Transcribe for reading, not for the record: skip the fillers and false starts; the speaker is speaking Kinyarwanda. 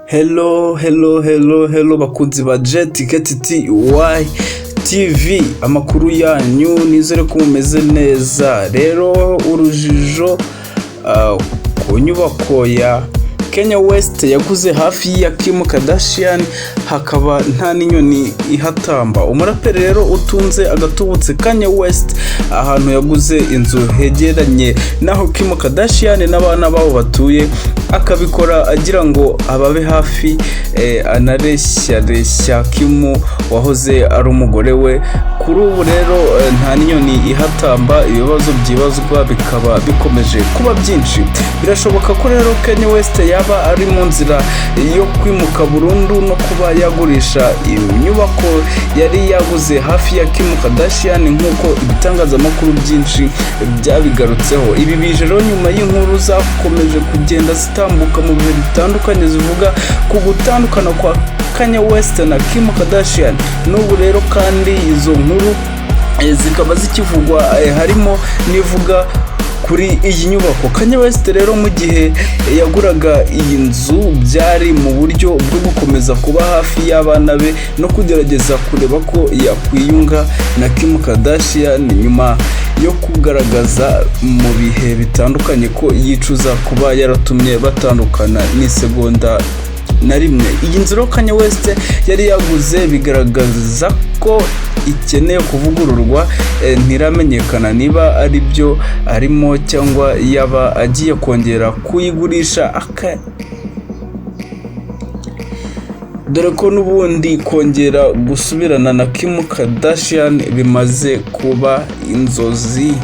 Hello bakunzi ba RW-KIGALI TV, amakuru yanyu nizere ko mumeze neza. Rero urujijo ku nyubako ya Kanye West yaguze hafi ya Kim Kardashian, hakaba nta n'inyoni ihatamba. Umuraperi rero utunze agatubutse Kanye West ahantu yaguze inzu hegeranye naho Kim Kardashian n'abana babo batuye, akabikora agira ngo ababe hafi, anareshya Kim wahoze ari umugore we. Kuri ubu rero nta n'inyoni ihatamba, ibibazo byibazwa bikaba bikomeje kuba byinshi. Birashoboka ko rero Kanye West yaba ari mu nzira yo kwimuka burundu no kuba yagurisha inyubako yari yaguze hafi ya Kim Kardashian nk'uko ibitangazamakuru byinshi byabigarutseho. Ibi bije rero nyuma y'inkuru zakomeje kugenda zitambuka mu bihe bitandukanye zivuga ku gutandukana kwa Kanye West na Kim Kardashian. N'ubu rero kandi izo nkuru zikaba zikivugwa, harimo nivuga kuri iyi nyubako. Kanye West rero mu gihe yaguraga iyi nzu byari mu buryo bwo gukomeza kuba hafi y'abana be no kugerageza kureba ko yakwiyunga na Kim Kardashian, nyuma yo kugaragaza mu bihe bitandukanye ko yicuza kuba yaratumye batandukana n'isegonda na rimwe. Iyi nzu Kanye West yari yaguze bigaragaza ko ikeneye kuvugururwa, ntiramenyekana niba ari byo arimo cyangwa yaba agiye kongera kuyigurisha dore ko n'ubundi kongera gusubirana na Kim Kardashian bimaze kuba inzozi.